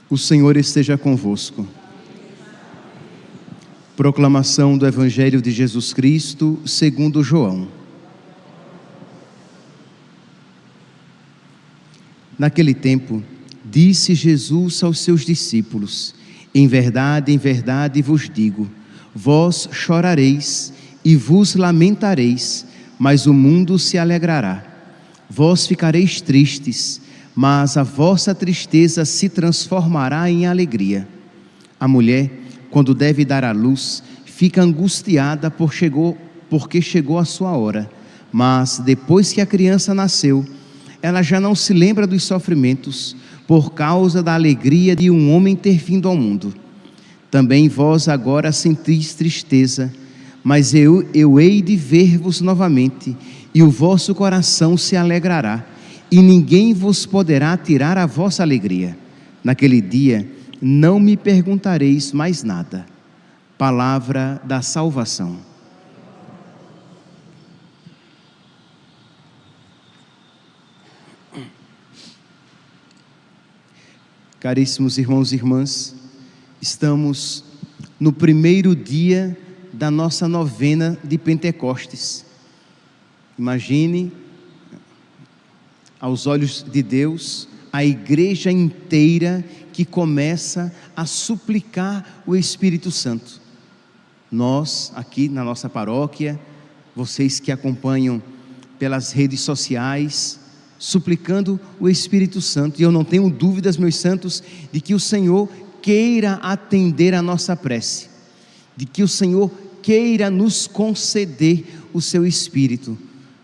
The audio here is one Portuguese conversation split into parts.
O Senhor esteja convosco. Proclamação do Evangelho de Jesus Cristo segundo João. Naquele tempo, disse Jesus aos seus discípulos: em verdade vos digo, vós chorareis e vos lamentareis, mas o mundo se alegrará. Vós ficareis tristes, mas a vossa tristeza se transformará em alegria. A mulher, quando deve dar à luz, fica angustiada porque chegou a sua hora. Mas depois que a criança nasceu, ela já não se lembra dos sofrimentos, por causa da alegria de um homem ter vindo ao mundo. Também vós agora sentis tristeza, mas eu hei de ver-vos novamente, e o vosso coração se alegrará, e ninguém vos poderá tirar a vossa alegria. Naquele dia não me perguntareis mais nada. Palavra da salvação. Caríssimos irmãos e irmãs, estamos no primeiro dia da nossa novena de Pentecostes. Imagine, aos olhos de Deus, a igreja inteira que começa a suplicar o Espírito Santo. Nós, aqui na nossa paróquia, vocês que acompanham pelas redes sociais, suplicando o Espírito Santo. E eu não tenho dúvidas, meus santos, de que o Senhor queira atender a nossa prece, de que o Senhor queira nos conceder o seu Espírito,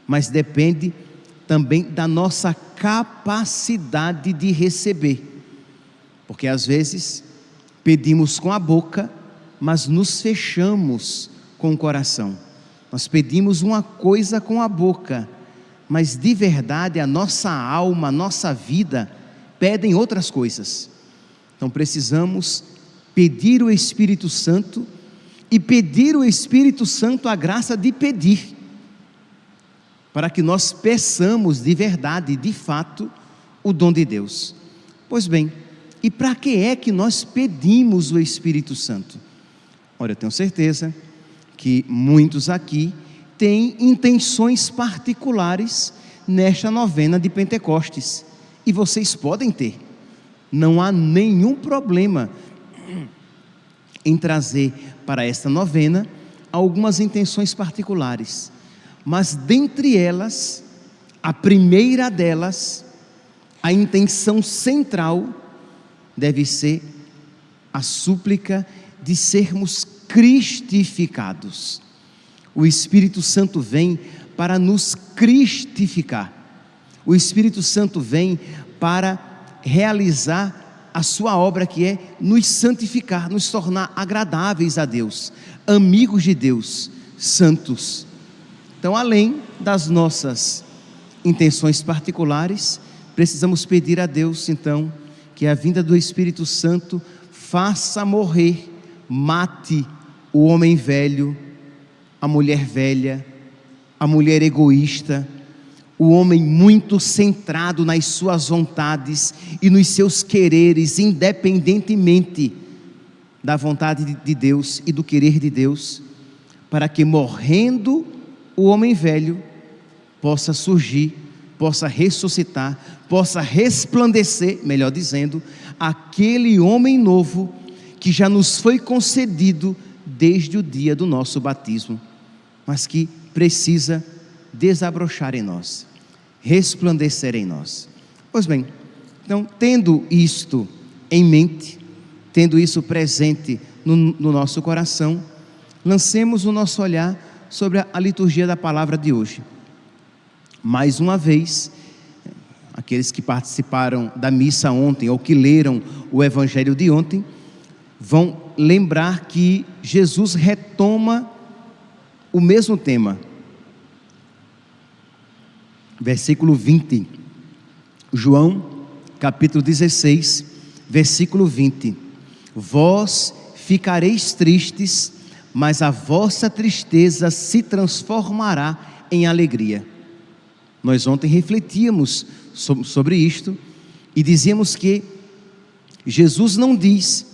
mas depende também da nossa capacidade de receber, porque às vezes pedimos com a boca, mas nos fechamos com o coração. Nós pedimos uma coisa com a boca, mas de verdade a nossa alma, a nossa vida pedem outras coisas. Então precisamos pedir o Espírito Santo e pedir o Espírito Santo a graça de pedir, para que nós peçamos de verdade, de fato, o dom de Deus. Pois bem, e para que é que nós pedimos o Espírito Santo? Olha, eu tenho certeza que muitos aqui têm intenções particulares nesta novena de Pentecostes, e vocês podem ter. Não há nenhum problema em trazer para esta novena algumas intenções particulares, mas dentre elas, a primeira delas, a intenção central, deve ser a súplica de sermos cristificados. O Espírito Santo vem para nos cristificar. O Espírito Santo vem para realizar a sua obra, que é nos santificar, nos tornar agradáveis a Deus, amigos de Deus, santos. Então, além das nossas intenções particulares, precisamos pedir a Deus, então, que a vinda do Espírito Santo faça morrer, mate o homem velho, a mulher velha, a mulher egoísta, o homem muito centrado nas suas vontades e nos seus quereres, independentemente da vontade de Deus e do querer de Deus, para que, morrendo o homem velho, possa surgir, possa ressuscitar, possa resplandecer, melhor dizendo, aquele homem novo que já nos foi concedido desde o dia do nosso batismo, mas que precisa desabrochar em nós, resplandecer em nós. Pois bem, então, tendo isto em mente, tendo isso presente no nosso coração, lancemos o nosso olhar sobre a liturgia da palavra de hoje. Mais uma vez, aqueles que participaram da missa ontem, ou que leram o evangelho de ontem, vão lembrar que Jesus retoma o mesmo tema. Versículo 20, João, capítulo 16, versículo 20. Vós ficareis tristes, mas a vossa tristeza se transformará em alegria. Nós ontem refletíamos sobre isto e dizíamos que Jesus não diz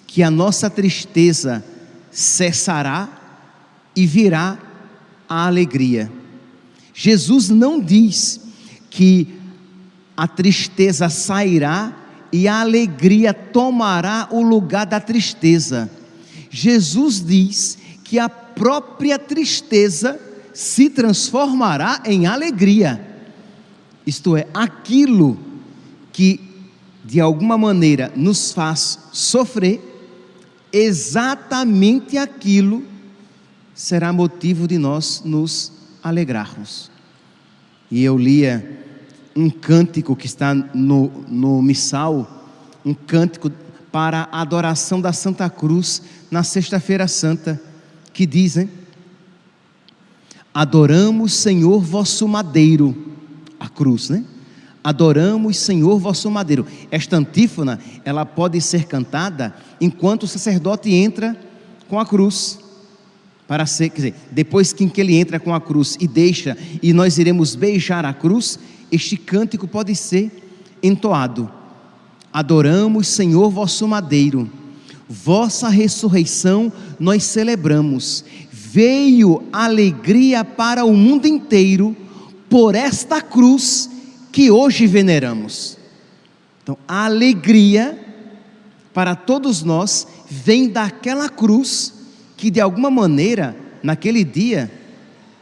que a nossa tristeza cessará e virá a alegria. Jesus não diz que a tristeza sairá e a alegria tomará o lugar da tristeza. Jesus diz que a própria tristeza se transformará em alegria. Isto é, aquilo que de alguma maneira nos faz sofrer, exatamente aquilo será motivo de nós nos alegrarmos. E eu lia um cântico que está no missal, um cântico para a adoração da Santa Cruz na Sexta-feira Santa, que dizem: adoramos, Senhor, vosso madeiro, a cruz, né? Adoramos, Senhor, vosso madeiro. Esta antífona, ela pode ser cantada enquanto o sacerdote entra com a cruz, para ser, quer dizer, depois que ele entra com a cruz e deixa, e nós iremos beijar a cruz, este cântico pode ser entoado: adoramos, Senhor, vosso madeiro, vossa ressurreição nós celebramos, veio alegria para o mundo inteiro, por esta cruz que hoje veneramos. Então, a alegria para todos nós vem daquela cruz que de alguma maneira, naquele dia,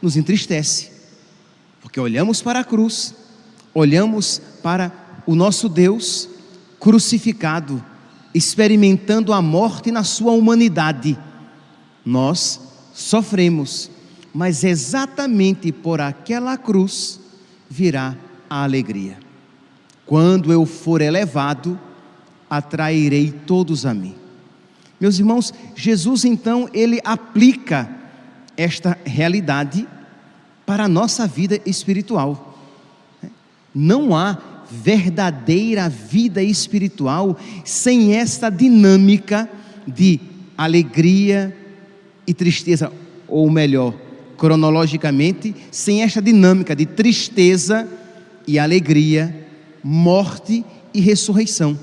nos entristece, porque olhamos para a cruz, olhamos para o nosso Deus crucificado, experimentando a morte na sua humanidade. Nós sofremos, mas exatamente por aquela cruz virá a alegria. Quando eu for elevado, atrairei todos a mim. Meus irmãos, Jesus então, ele aplica esta realidade para a nossa vida espiritual. Não há verdadeira vida espiritual sem esta dinâmica de alegria e tristeza, ou melhor, cronologicamente, sem esta dinâmica de tristeza e alegria, morte e ressurreição.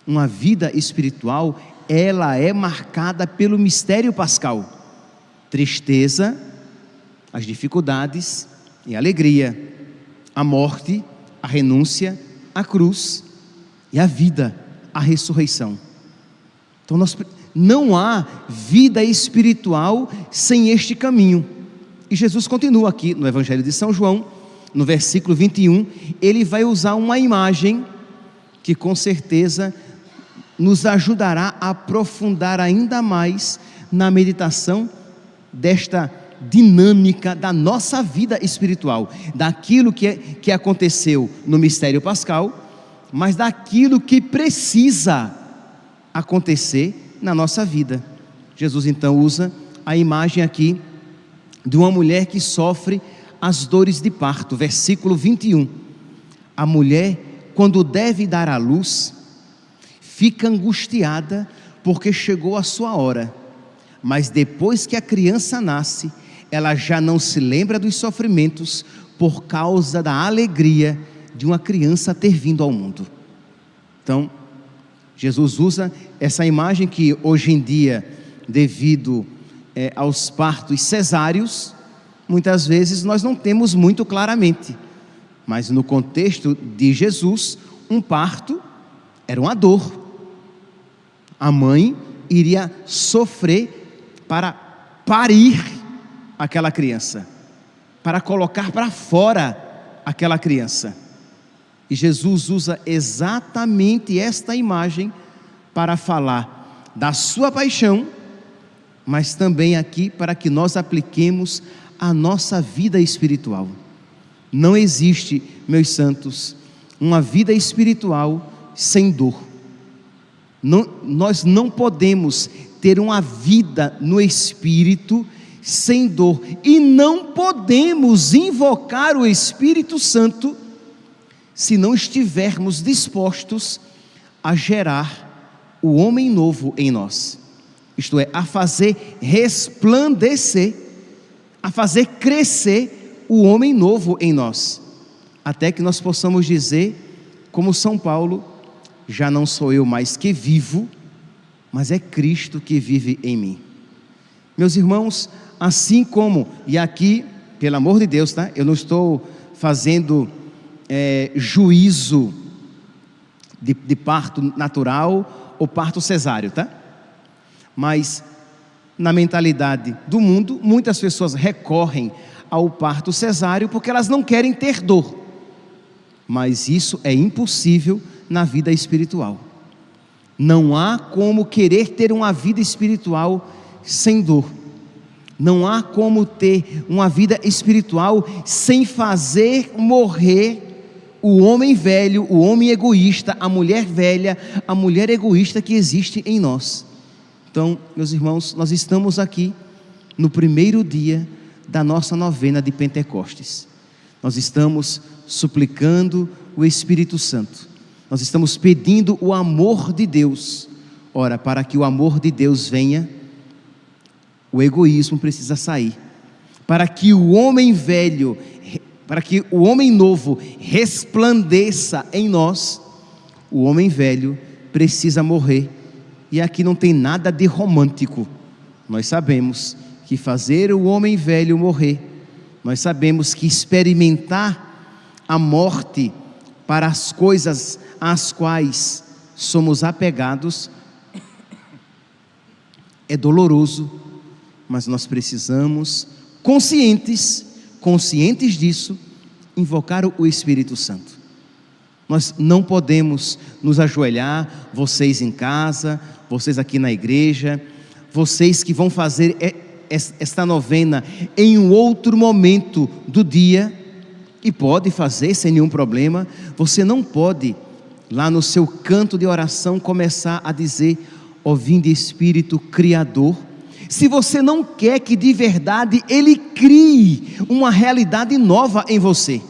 Uma vida espiritual, ela é marcada pelo mistério pascal: tristeza, as dificuldades e alegria, a morte, a renúncia, a cruz e a vida, a ressurreição. Então não há vida espiritual sem este caminho. E Jesus continua aqui no Evangelho de São João, no versículo 21, ele vai usar uma imagem que com certeza nos ajudará a aprofundar ainda mais na meditação desta dinâmica da nossa vida espiritual, daquilo que aconteceu no mistério pascal, mas daquilo que precisa acontecer na nossa vida. Jesus então usa a imagem aqui de uma mulher que sofre as dores de parto, versículo 21. A mulher, quando deve dar à luz, fica angustiada porque chegou a sua hora, mas depois que a criança nasce, ela já não se lembra dos sofrimentos por causa da alegria de uma criança ter vindo ao mundo. Então, Jesus usa essa imagem que hoje em dia, devido aos partos cesáreos, muitas vezes nós não temos muito claramente, mas no contexto de Jesus, um parto era uma dor. A mãe iria sofrer para parir aquela criança, para colocar para fora aquela criança. E Jesus usa exatamente esta imagem para falar da sua paixão, mas também aqui para que nós apliquemos a nossa vida espiritual. Não existe, meus santos, uma vida espiritual sem dor. Nós não podemos ter uma vida no Espírito sem dor, e não podemos invocar o Espírito Santo se não estivermos dispostos a gerar o homem novo em nós, isto é, a fazer resplandecer, a fazer crescer o homem novo em nós, até que nós possamos dizer, como São Paulo: já não sou eu mais que vivo, mas é Cristo que vive em mim. Meus irmãos, assim como, e aqui, pelo amor de Deus, tá? Eu não estou fazendo juízo de parto natural ou parto cesáreo, tá? Mas na mentalidade do mundo, muitas pessoas recorrem ao parto cesáreo porque elas não querem ter dor. Mas isso é impossível na vida espiritual. Não há como querer ter uma vida espiritual sem dor. Não há como ter uma vida espiritual sem fazer morrer o homem velho, o homem egoísta, a mulher velha, a mulher egoísta que existe em nós. Então, meus irmãos, nós estamos aqui no primeiro dia da nossa novena de Pentecostes. Nós estamos suplicando o Espírito Santo. Nós estamos pedindo o amor de Deus. Ora, para que o amor de Deus venha, o egoísmo precisa sair. Para que o homem velho, para que o homem novo resplandeça em nós, o homem velho precisa morrer. E aqui não tem nada de romântico. Nós sabemos que fazer o homem velho morrer, nós sabemos que experimentar a morte para as coisas às quais somos apegados é doloroso, mas nós precisamos, conscientes disso, invocar o Espírito Santo. Nós não podemos nos ajoelhar, vocês em casa, vocês aqui na igreja, vocês que vão fazer esta novena em um outro momento do dia, e pode fazer sem nenhum problema. Você não pode, lá no seu canto de oração, começar a dizer: ó vinde Espírito Criador. Se você não quer que de verdade Ele crie uma realidade nova em você,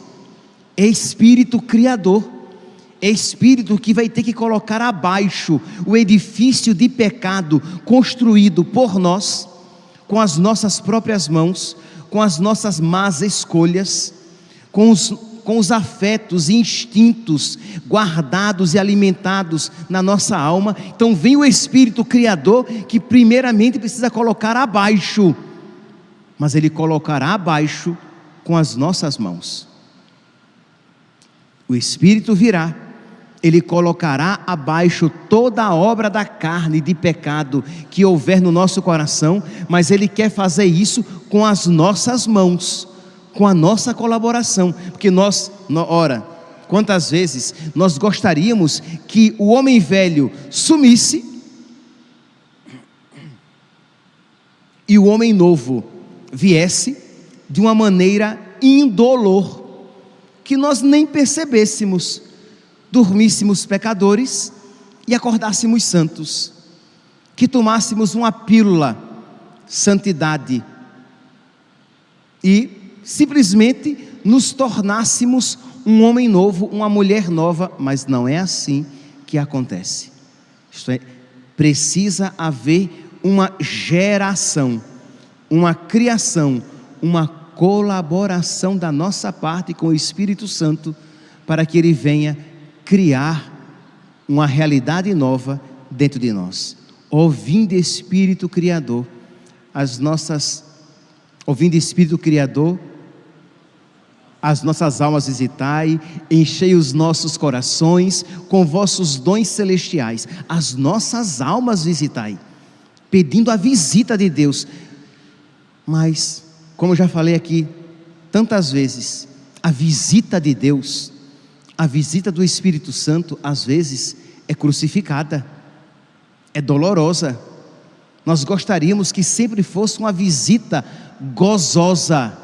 é Espírito Criador, é Espírito que vai ter que colocar abaixo o edifício de pecado construído por nós, com as nossas próprias mãos, com as nossas más escolhas, com os afetos e instintos guardados e alimentados na nossa alma. Então vem o Espírito Criador, que primeiramente precisa colocar abaixo, mas Ele colocará abaixo com as nossas mãos. O Espírito virá, Ele colocará abaixo toda a obra da carne de pecado que houver no nosso coração, mas Ele quer fazer isso com as nossas mãos, com a nossa colaboração, porque ora, quantas vezes nós gostaríamos que o homem velho sumisse e o homem novo viesse de uma maneira indolor, que nós nem percebêssemos, dormíssemos pecadores e acordássemos santos, que tomássemos uma pílula, santidade, e simplesmente nos tornássemos um homem novo, uma mulher nova. Mas não é assim que acontece. Isto é, precisa haver uma geração, uma criação, uma colaboração da nossa parte com o Espírito Santo, para que Ele venha criar uma realidade nova dentro de nós. Ó vinde Espírito Criador, ó vinde Espírito Criador, as nossas almas visitai, enchei os nossos corações com vossos dons celestiais. As nossas almas visitai, pedindo a visita de Deus. Mas, como eu já falei aqui tantas vezes, a visita de Deus, a visita do Espírito Santo, às vezes é crucificada, é dolorosa. Nós gostaríamos que sempre fosse uma visita gozosa,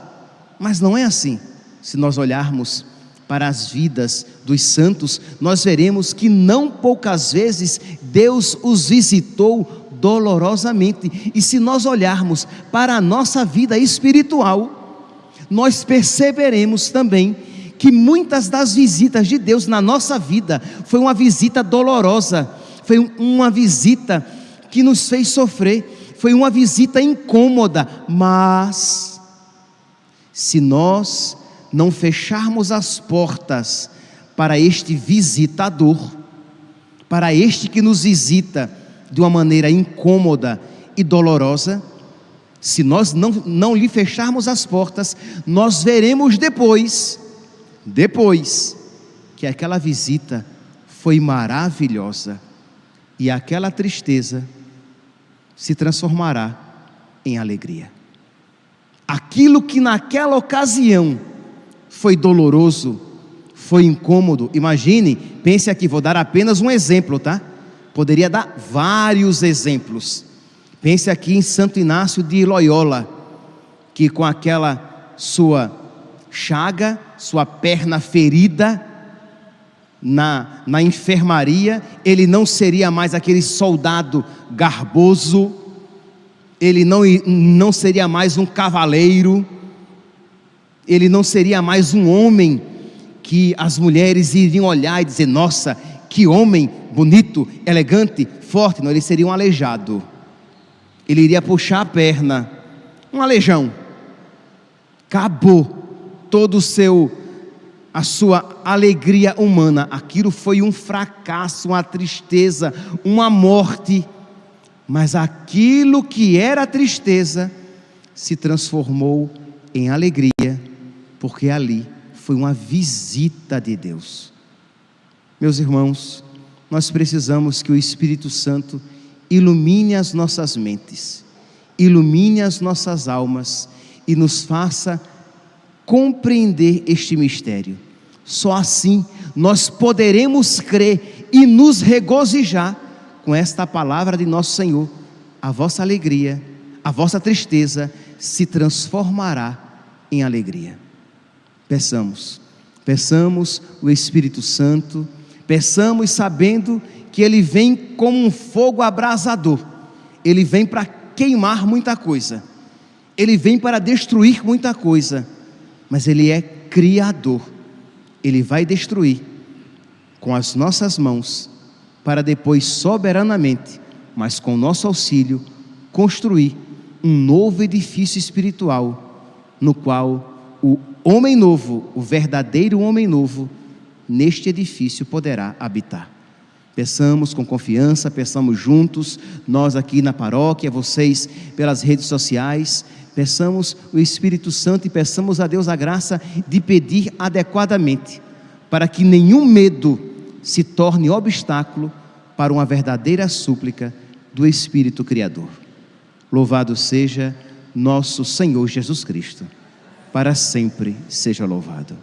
mas não é assim. Se nós olharmos para as vidas dos santos, nós veremos que não poucas vezes Deus os visitou dolorosamente. E se nós olharmos para a nossa vida espiritual, nós perceberemos também que muitas das visitas de Deus na nossa vida foi uma visita dolorosa, foi uma visita que nos fez sofrer, foi uma visita incômoda. Mas se nós não fecharmos as portas para este visitador, para este que nos visita de uma maneira incômoda e dolorosa, se nós não lhe fecharmos as portas, nós veremos depois que aquela visita foi maravilhosa e aquela tristeza se transformará em alegria. Aquilo que naquela ocasião foi doloroso, foi incômodo, imagine, pense aqui, vou dar apenas um exemplo, tá? Poderia dar vários exemplos. Pense aqui em Santo Inácio de Loyola, que com aquela sua chaga, sua perna ferida na enfermaria, ele não seria mais aquele soldado garboso, ele não seria mais um cavaleiro, ele não seria mais um homem que as mulheres iriam olhar e dizer: nossa, que homem bonito, elegante, forte. Não, ele seria um aleijado. Ele iria puxar a perna, um aleijão. Acabou todo a sua alegria humana. Aquilo foi um fracasso, uma tristeza, uma morte. Mas aquilo que era tristeza se transformou em alegria, porque ali foi uma visita de Deus. Meus irmãos, nós precisamos que o Espírito Santo ilumine as nossas mentes, ilumine as nossas almas e nos faça compreender este mistério. Só assim nós poderemos crer e nos regozijar com esta palavra de nosso Senhor: a vossa alegria, a vossa tristeza se transformará em alegria. Peçamos o Espírito Santo, peçamos sabendo que Ele vem como um fogo abrasador, Ele vem para queimar muita coisa, Ele vem para destruir muita coisa, mas Ele é Criador. Ele vai destruir com as nossas mãos, para depois soberanamente, mas com nosso auxílio, construir um novo edifício espiritual, no qual o homem novo, o verdadeiro homem novo, neste edifício poderá habitar. Peçamos com confiança, peçamos juntos, nós aqui na paróquia, vocês pelas redes sociais, peçamos o Espírito Santo e peçamos a Deus a graça de pedir adequadamente, para que nenhum medo se torne obstáculo para uma verdadeira súplica do Espírito Criador. Louvado seja nosso Senhor Jesus Cristo, para sempre seja louvado.